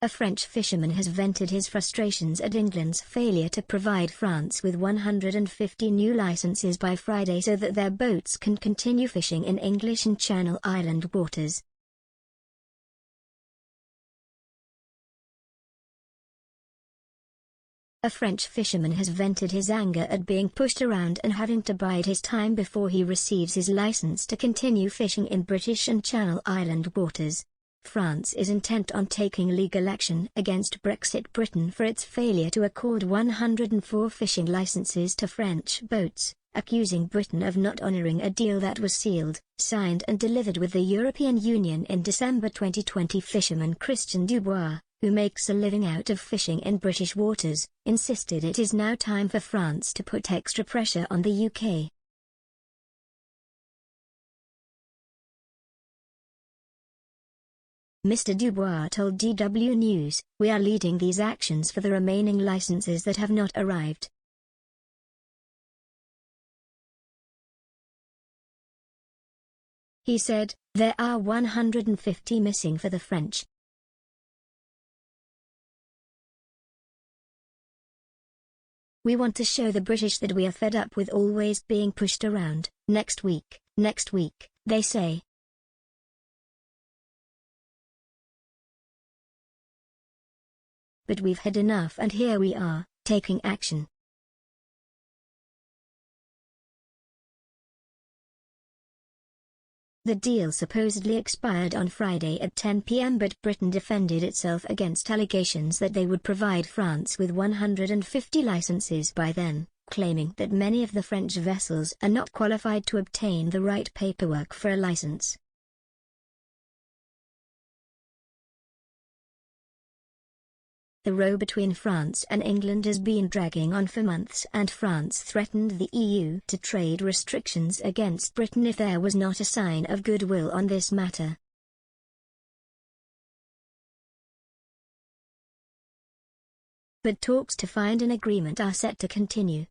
A French fisherman has vented his frustrations at England's failure to provide France with 150 new licenses by Friday so that their boats can continue fishing in English and Channel Island waters. A French fisherman has vented his anger at being pushed around and having to bide his time before he receives his license to continue fishing in British and Channel Island waters. France is intent on taking legal action against Brexit Britain for its failure to accord 104 fishing licenses to French boats, accusing Britain of not honouring a deal that was sealed, signed and delivered with the European Union in December 2020. Fisherman Christian Dubois, who makes a living out of fishing in British waters, insisted it is now time for France to put extra pressure on the UK. Mr. Dubois told DW News, "We are leading these actions for the remaining licenses that have not arrived." He said, "There are 150 missing for the French. We want to show the British that we are fed up with always being pushed around. Next week, they say. But we've had enough and here we are, taking action." The deal supposedly expired on Friday at 10 p.m. but Britain defended itself against allegations that they would provide France with 150 licenses by then, claiming that many of the French vessels are not qualified to obtain the right paperwork for a license. The row between France and England has been dragging on for months and France threatened the EU to trade restrictions against Britain if there was not a sign of goodwill on this matter. But talks to find an agreement are set to continue.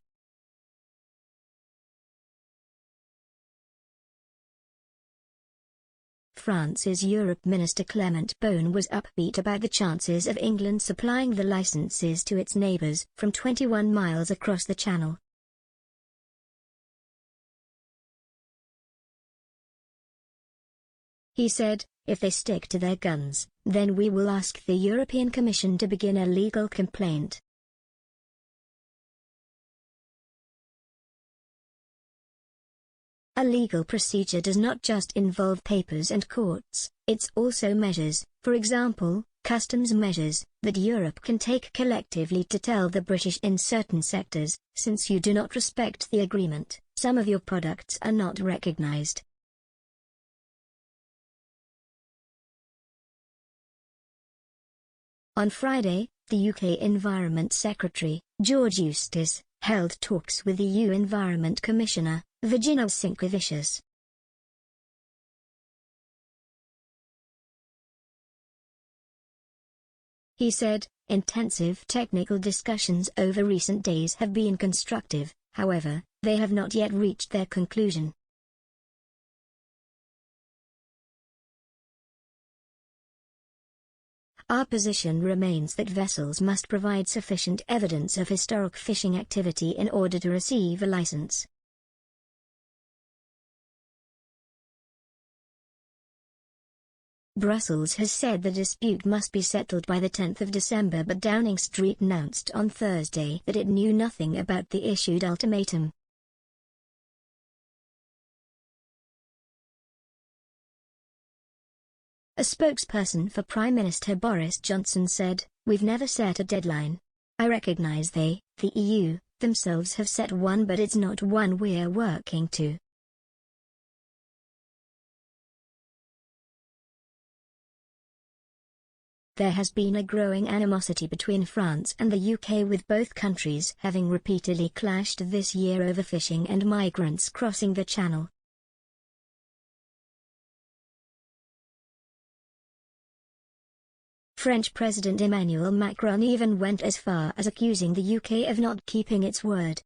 France's Europe Minister Clement Beaune was upbeat about the chances of England supplying the licenses to its neighbours from 21 miles across the Channel. He said, "If they stick to their guns, then we will ask the European Commission to begin a legal complaint." A legal procedure does not just involve papers and courts, it's also measures, for example, customs measures, that Europe can take collectively to tell the British in certain sectors, since you do not respect the agreement, some of your products are not recognized. On Friday, the UK Environment Secretary, George Eustace, held talks with the EU Environment Commissioner, Virginia Sinkevicius. He said, "Intensive technical discussions over recent days have been constructive, however, they have not yet reached their conclusion." Our position remains that vessels must provide sufficient evidence of historic fishing activity in order to receive a license. Brussels has said the dispute must be settled by the 10th of December, but Downing Street announced on Thursday that it knew nothing about the issued ultimatum. A spokesperson for Prime Minister Boris Johnson said, "We've never set a deadline. I recognise the EU, themselves have set one, but it's not one we're working to." There has been a growing animosity between France and the UK, with both countries having repeatedly clashed this year over fishing and migrants crossing the Channel. French President Emmanuel Macron even went as far as accusing the UK of not keeping its word.